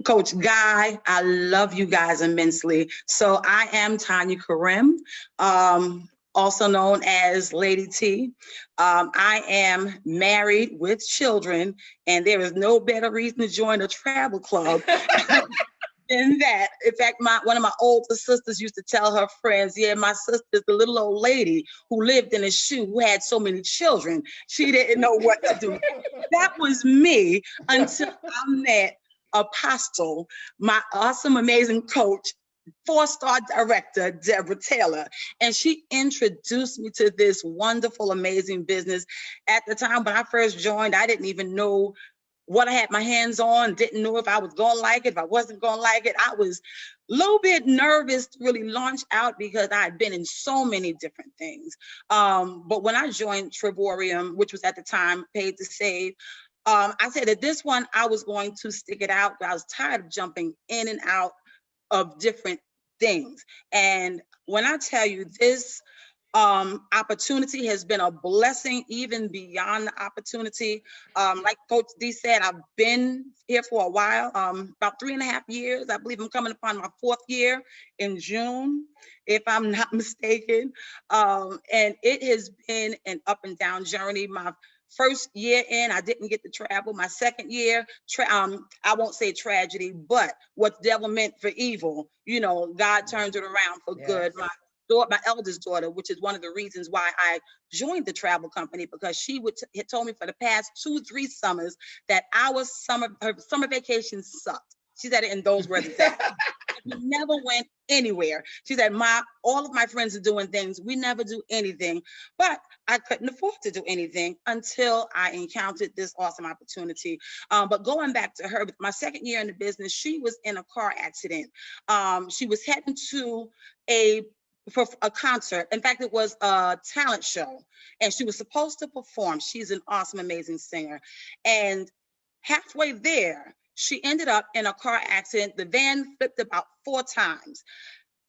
Coach Guy. I love you guys immensely. So I am Tanya Karim, also known as Lady T. I am married with children, and there is no better reason to join a travel club than that. In fact, one of my older sisters used to tell her friends, yeah, my sister's the little old lady who lived in a shoe, who had so many children, she didn't know what to do. That was me until I met Apostle, my awesome, amazing coach, 4-star director, Deborah Taylor. And she introduced me to this wonderful, amazing business. At the time when I first joined, I didn't even know what I had my hands on, didn't know if I was going to like it, if I wasn't going to like it. I was a little bit nervous to really launch out because I had been in so many different things. But when I joined Trevorium, which was at the time Paid to Save, I said that this one, I was going to stick it out. I was tired of jumping in and out of different things. And when I tell you this opportunity has been a blessing even beyond the opportunity. Like Coach D said, I've been here for a while, about 3.5 years. I believe I'm coming upon my 4th year in June, if I'm not mistaken. And it has been an up and down journey. My first year in, I didn't get to travel. My second year, I won't say tragedy, but what the devil meant for evil, you know, God turned it around for good. My eldest daughter, which is one of the reasons why I joined the travel company, because she had told me for the past 2-3 summers that her summer vacation sucked. She said it in those words. We never went anywhere. She said, all of my friends are doing things. We never do anything. But I couldn't afford to do anything until I encountered this awesome opportunity. But going back to her, my second year in the business, she was in a car accident. She was heading to for a concert. In fact, it was a talent show, and she was supposed to perform. She's an awesome, amazing singer. And halfway there, she ended up in a car accident. The van flipped about 4 times.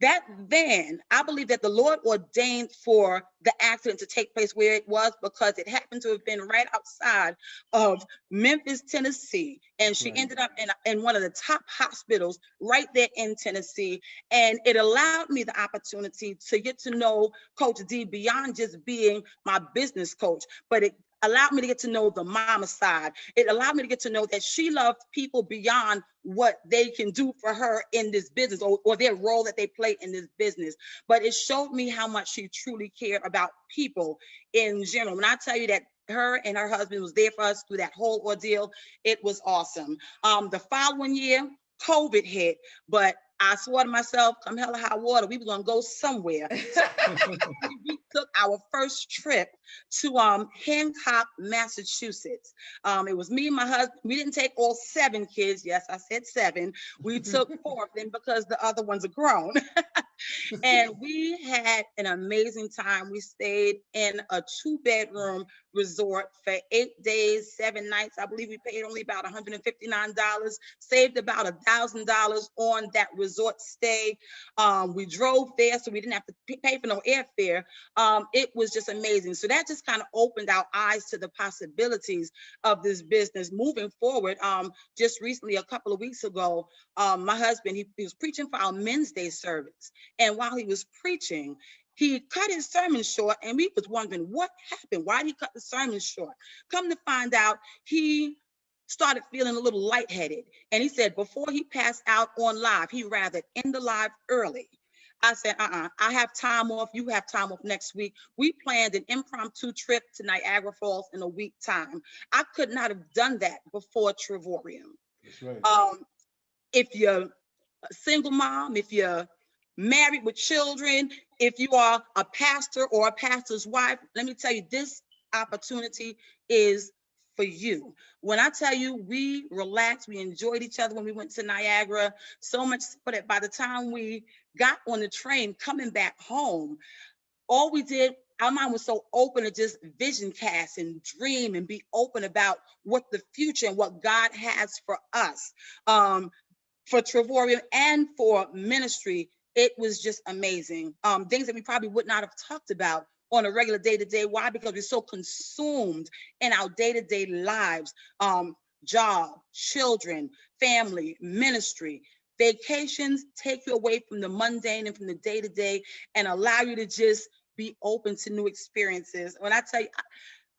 That van, I believe that the Lord ordained for the accident to take place where it was, because it happened to have been right outside of Memphis, Tennessee. And she ended up in one of the top hospitals right there in Tennessee. And it allowed me the opportunity to get to know Coach D beyond just being my business coach, but it allowed me to get to know the mama side. It allowed me to get to know that she loved people beyond what they can do for her in this business, or their role that they play in this business. But it showed me how much she truly cared about people in general. When I tell you that her and her husband was there for us through that whole ordeal, it was awesome. The following year, COVID hit, but I swore to myself, come hell or high water, we were gonna go somewhere. So we took our first trip to Hancock, Massachusetts. It was me and my husband. We didn't take all 7 kids. Yes, I said 7. We took 4 of them because the other ones are grown. And we had an amazing time. We stayed in a 2-bedroom resort for 8 days, 7 nights. I believe we paid only about $159, saved about $1,000 on that resort stay. We drove there, so we didn't have to pay for no airfare. It was just amazing. So that just kind of opened our eyes to the possibilities of this business moving forward. Just recently, a couple of weeks ago, my husband, he was preaching for our Men's Day service. And while he was preaching, he cut his sermon short, and we was wondering what happened. Why did he cut the sermon short? Come to find out, he started feeling a little lightheaded. And he said before he passed out on live, he'd rather end the live early. I said, I have time off. You have time off next week. We planned an impromptu trip to Niagara Falls in a week time. I could not have done that before Trevorium. That's right. If you're a single mom, if you're married with children, if you are a pastor or a pastor's wife, let me tell you, this opportunity is for you. When I tell you, we relaxed, we enjoyed each other when we went to Niagara, so much so that by the time we got on the train coming back home, all we did, our mind was so open to just vision cast and dream and be open about what the future and what God has for us. For Trevorium and for ministry, it was just amazing. Things that we probably would not have talked about on a regular day-to-day. Why? Because we're so consumed in our day-to-day lives. Job, children, family, ministry. Vacations take you away from the mundane and from the day-to-day and allow you to just be open to new experiences. When I tell you,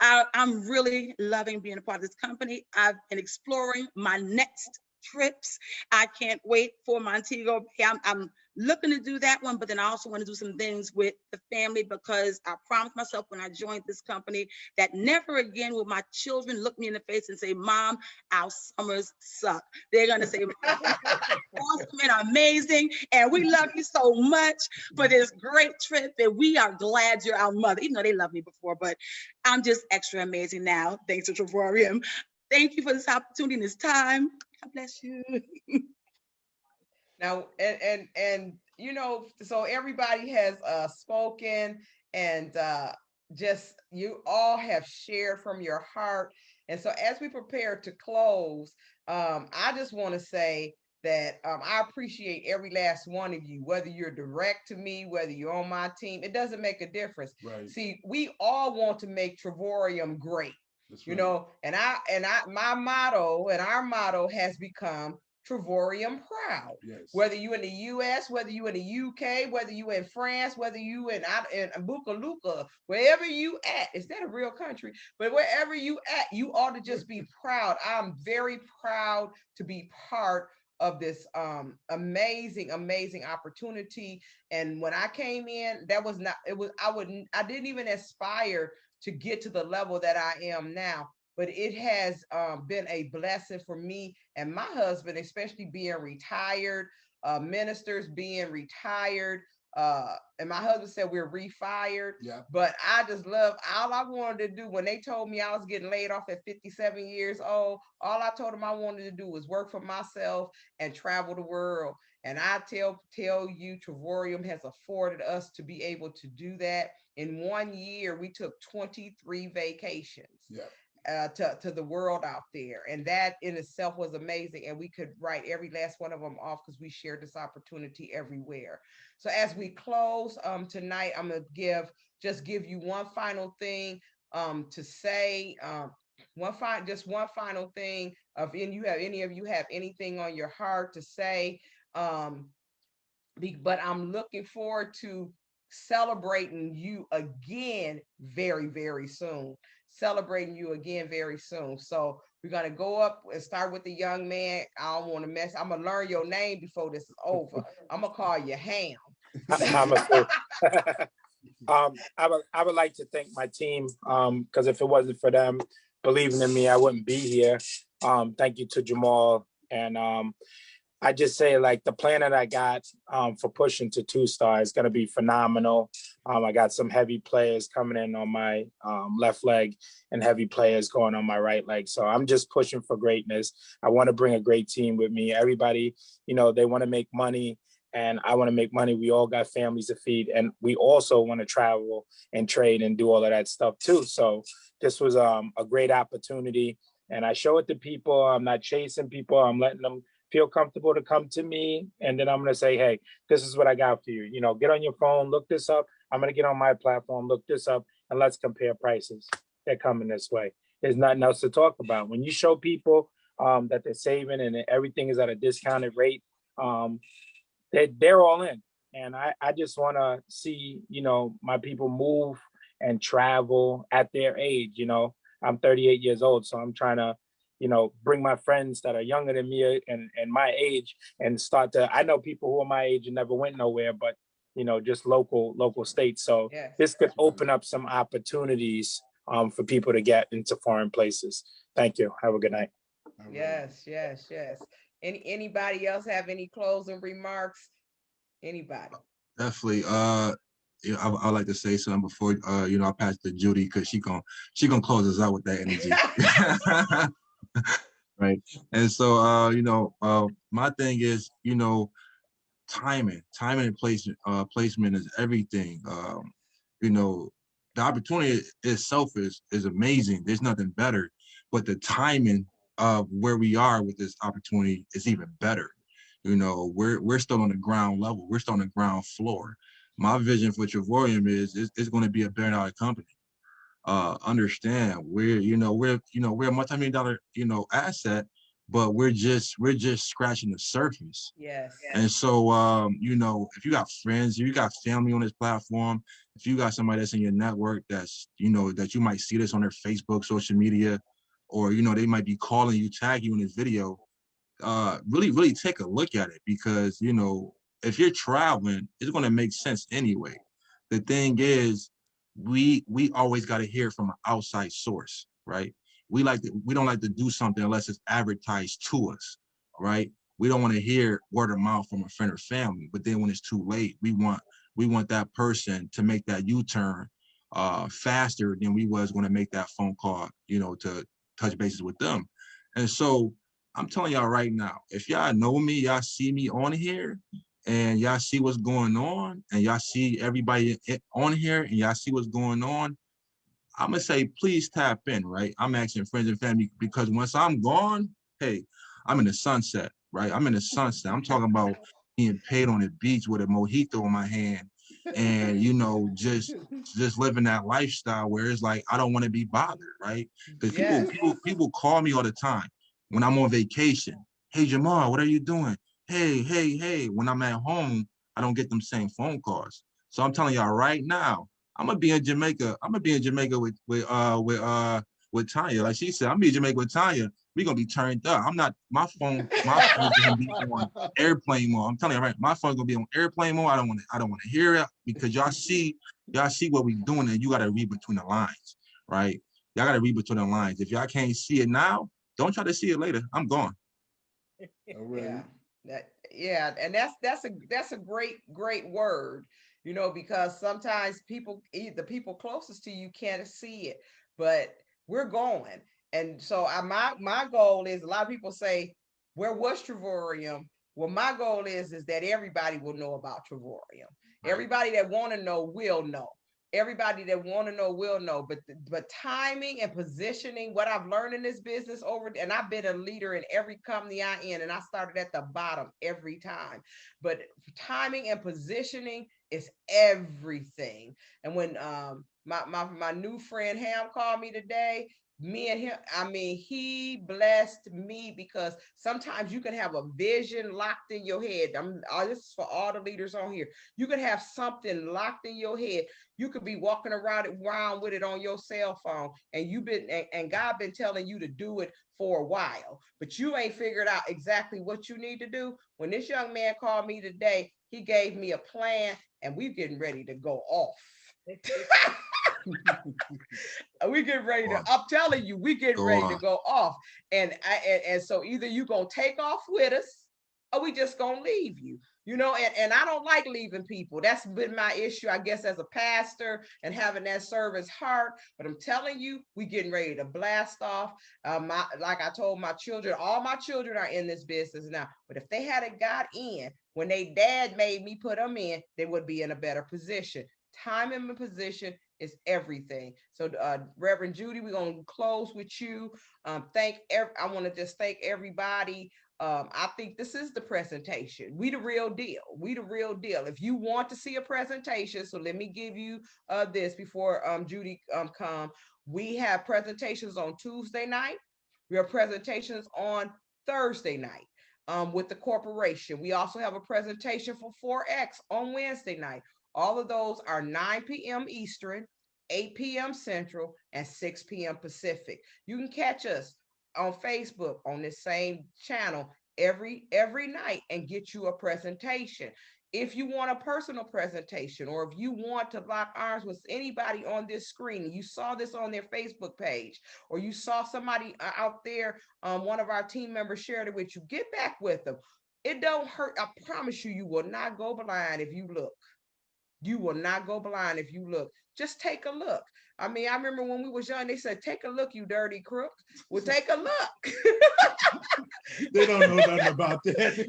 I'm really loving being a part of this company. I've been exploring my next trips. I can't wait for Montego Bay. I'm looking to do that one, but then I also want to do some things with the family because I promised myself when I joined this company that never again will my children look me in the face and say, Mom, our summers suck. They're going to say, awesome and amazing, and we love you so much for this great trip, and we are glad you're our mother, even though they loved me before, but I'm just extra amazing now, thanks to Trevorium. Thank you for this opportunity and this time. God bless you. Now, and you know, so everybody has spoken, and just you all have shared from your heart. And so as we prepare to close, I just want to say that I appreciate every last one of you, whether you're direct to me, whether you're on my team, it doesn't make a difference. Right. See, we all want to make Trevorium great. That's you right. know, and my motto and our motto has become Trevorium proud. Yes. Whether you in the US, whether you in the UK, whether you in France, whether you in Bukaluka, wherever you at, is that a real country? But wherever you at, you ought to just be proud. I'm very proud to be part of this amazing opportunity. And when I came in, that was not, it was, I didn't even aspire to get to the level that I am now, but it has been a blessing for me and my husband, especially being retired, ministers being retired. And my husband said we're refired. Yeah. But I just love, all I wanted to do when they told me I was getting laid off at 57 years old, all I told them I wanted to do was work for myself and travel the world. And I tell you, Trevorium has afforded us to be able to do that. In 1 year, we took 23 vacations. Yeah. To the world out there, and that in itself was amazing, and we could write every last one of them off because we shared this opportunity everywhere. So as we close tonight, I'm gonna give you one final thing to say, one final thing. If any of you have anything on your heart to say, but I'm looking forward to celebrating you again very, very soon. Celebrating you again very soon. So we're gonna go up and start with the young man. I don't want to mess. I'm gonna learn your name before this is over. I'm gonna call you Ham. I would like to thank my team because if it wasn't for them believing in me, I wouldn't be here. Thank you to Jamal, and I just say, like, the plan that I got for pushing to 2-star is going to be phenomenal. I got some heavy players coming in on my left leg and heavy players going on my right leg. So I'm just pushing for greatness. I want to bring a great team with me. Everybody, you know, they want to make money and I want to make money. We all got families to feed, and we also want to travel and trade and do all of that stuff too. So this was a great opportunity, and I show it to people. I'm not chasing people. I'm letting them feel comfortable to come to me. And then I'm going to say, hey, this is what I got for you. You know, get on your phone, look this up. I'm going to get on my platform, look this up, and let's compare prices. They're coming this way. There's nothing else to talk about. When you show people that they're saving and everything is at a discounted rate, they're all in. And I just want to see, you know, my people move and travel at their age. You know, I'm 38 years old, so I'm trying to, you know, bring my friends that are younger than me and my age and start to, I know people who are my age and never went nowhere, but, you know, just local states. So Yes. This could open up some opportunities for people to get into foreign places. Thank you. Have a good night. Yes. Anybody else have any closing remarks? Anybody? Definitely. You know, I'd like to say something before you know, I pass to Judy because she gonna close us out with that energy. Right. And so you know, my thing is, you know, timing and placement is everything. You know, the opportunity itself is amazing. There's nothing better, but the timing of where we are with this opportunity is even better. You know, we're still on the ground level. We're still on the ground floor. My vision for Trevorium is going to be a $1 billion company. Understand we're a multi-million-dollar, you know, asset, but we're just scratching the surface. Yes. And so you know, if you got friends, if you got family on this platform, if you got somebody that's in your network that's, you know, that you might see this on their Facebook, social media, or, you know, they might be calling you, tag you in this video, really take a look at it, because, you know, if you're traveling, it's going to make sense anyway. The thing is, we always got to hear from an outside source, right? We don't like to do something unless it's advertised to us, right? We don't want to hear word of mouth from a friend or family, but then when it's too late, we want that person to make that U-turn faster than we was going to make that phone call, you know, to touch bases with them. And so I'm telling y'all right now, if y'all know me, y'all see me on here, and y'all see what's going on, and y'all see everybody on here, and y'all see what's going on, I'm gonna say, please tap in, right? I'm asking friends and family, because once I'm gone, hey, I'm in the sunset, right? I'm in the sunset. I'm talking about being paid on the beach with a mojito in my hand, and, you know, just living that lifestyle where it's like I don't want to be bothered, right? Because Yes. people call me all the time when I'm on vacation. Hey, Jamal, what are you doing? Hey. When I'm at home, I don't get them same phone calls. So I'm telling y'all right now, I'm gonna be in Jamaica. I'm gonna be in Jamaica with Tanya. Like she said, I'm gonna be in Jamaica with Tanya. We're gonna be turned up. I'm not, my phone's gonna be on airplane mode. I'm telling you, right, my phone's gonna be on airplane mode. I don't want to hear it, because y'all see what we doing, and you gotta read between the lines, right? Y'all gotta read between the lines. If y'all can't see it now, don't try to see it later. I'm gone. Yeah, and that's a great word, you know, because sometimes the people closest to you can't see it, but we're going. And so my goal is, a lot of people say, where was Travorium? Well, my goal is that everybody will know about Travorium. Right. Everybody that want to know will know. Everybody that want to know will know, but timing and positioning, what I've learned in this business and I've been a leader in every company I'm in, and I started at the bottom every time. But timing and positioning is everything. And when my new friend Ham called me today, me and him, I mean, he blessed me, because sometimes you can have a vision locked in your head. This is for all the leaders on here. You can have something locked in your head. You could be walking around with it on your cell phone, and God been telling you to do it for a while, but you ain't figured out exactly what you need to do. When this young man called me today, he gave me a plan, and we're getting ready to go off. We getting ready to, I'm telling you, we getting ready to go off. And so either you gonna take off with us, or we just gonna leave you, you know, and I don't like leaving people. That's been my issue, I guess, as a pastor, and having that service heart. But I'm telling you, we getting ready to blast off. Like I told my children, all my children are in this business now, but if they hadn't got in when they dad made me put them in, they would be in a better position. Time and position is everything. So Reverend Judy, we're going to close with you. I want to just thank everybody. I think this is the presentation. We the real deal. If you want to see a presentation, so let me give you this before Judy come. We have presentations on Tuesday night. We have presentations on Thursday night with the corporation. We also have a presentation for 4X on Wednesday night. All of those are 9 p.m. Eastern, 8 p.m. Central, and 6 p.m. Pacific. You can catch us on Facebook on this same channel every night and get you a presentation. If you want a personal presentation, or if you want to lock arms with anybody on this screen, you saw this on their Facebook page, or you saw somebody out there, one of our team members shared it with you, get back with them. It don't hurt. I promise you, you will not go blind if you look. You will not go blind if you look. Just take a look. I mean, I remember when we was young, they said, take a look, you dirty crook. Well, take a look. They don't know nothing about that. you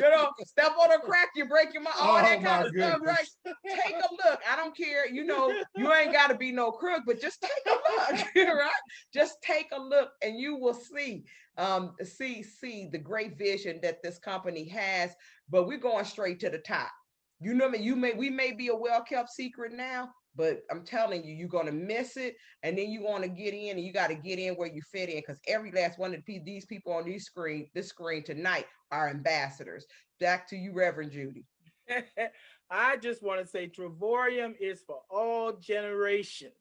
know, step on a crack, you break your mind, all that kind of stuff, right? Take a look. I don't care. You know, you ain't got to be no crook, but just take a look, right? Just take a look, and you will see the great vision that this company has. But we're going straight to the top. You know, we may be a well-kept secret now, but I'm telling you, you're going to miss it. And then you want to get in, and you got to get in where you fit in, because every last one of these people on this screen tonight are ambassadors. Back to you, Reverend Judy. I just want to say Travorium is for all generations.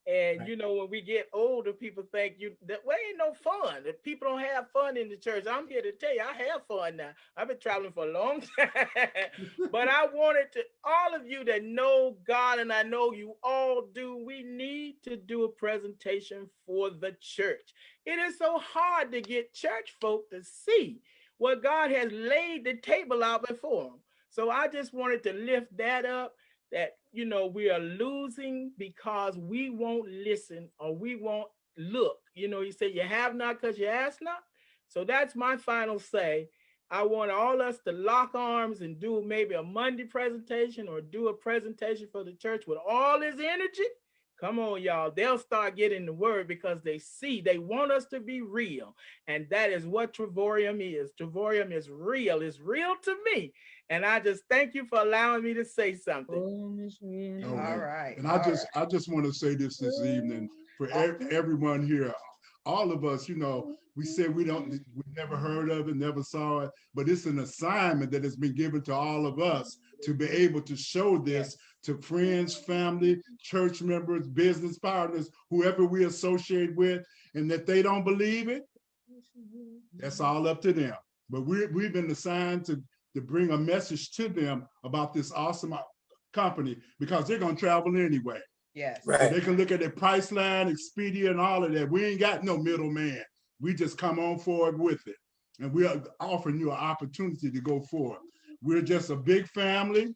And Right. you know, when we get older, people think that way ain't no fun. If people don't have fun in the church, I'm here to tell you, I have fun now. I've been traveling for a long time. But I wanted to, all of you that know God, and I know you all do, we need to do a presentation for the church. It is so hard to get church folk to see what God has laid the table out before them. So I just wanted to lift that up, that, you know, we are losing because we won't listen or we won't look. You know, you say you have not because you ask not. So that's my final say. I want all us to lock arms and do maybe a Monday presentation or do a presentation for the church with all this energy. Come on, y'all. They'll start getting the word because they see, they want us to be real. And that is what Trevorium is. Trevorium is real. It's real to me. And I just thank you for allowing me to say something. All All right. And I just want to say this evening for everyone here, all of us, you know, we said we never heard of it, never saw it, but it's an assignment that has been given to all of us to be able to show this to friends, family, church members, business partners, whoever we associate with, and that they don't believe it, that's all up to them. But we've been assigned to bring a message to them about this awesome company because they're going to travel anyway. Yes. Right. So they can look at their Priceline, Expedia, and all of that. We ain't got no middleman. We just come on forward with it. And we are offering you an opportunity to go forward. We're just a big family.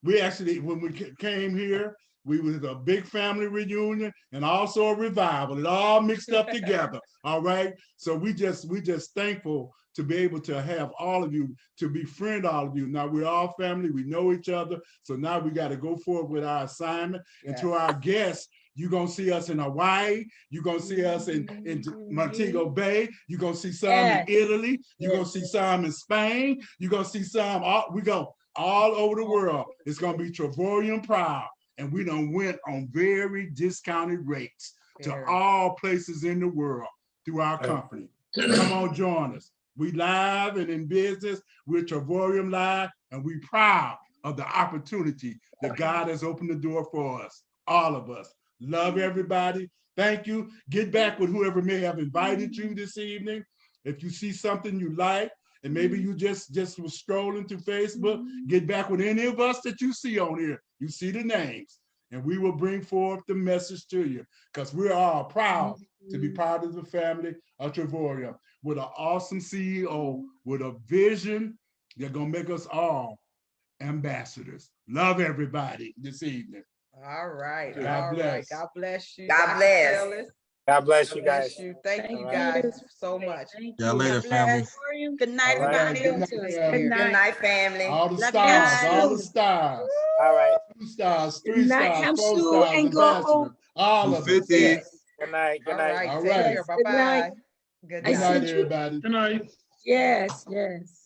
We actually, when we came here, we was a big family reunion and also a revival. It all mixed up together. All right. So we just thankful to be able to have all of you, to befriend all of you. Now we're all family. We know each other. So now we got to go forward with our assignment. And to our guests, you're going to see us in Hawaii. You're going to see us in Montego Bay. You're going to see some in Italy. You're going to see some in Spain. You're going to see some, we go all over the world. It's going to be Trevorium proud. And we done went on very discounted rates to all places in the world through our company. Come on, join us. We live and in business. We're Trevorium Live, and we proud of the opportunity that God has opened the door for us, all of us. Love everybody. Thank you. Get back with whoever may have invited you this evening. If you see something you like, and maybe you just was strolling through Facebook, get back with any of us that you see on here. You see the names, and we will bring forth the message to you because we're all proud to be part of the family of Trevorium with an awesome CEO with a vision that's going to make us all ambassadors. Love everybody this evening. All right. God bless. God bless you. God Dr. bless. Ellis. God bless you God bless guys. you. Thank you All guys right. so much. Yeah, later, family. Good night, All right. everybody. Good night, family. Good night, family. All the Love stars, you. all the stars. All right. 2 stars, 3 Good night, stars, 4 Hamsu stars, and ambassadors, all of us. 250. Yes. Good night. Good All night. right. All Take right. care. Good night. Bye-bye. Good I Good night. night, sent you. everybody. Good night. Yes, yes.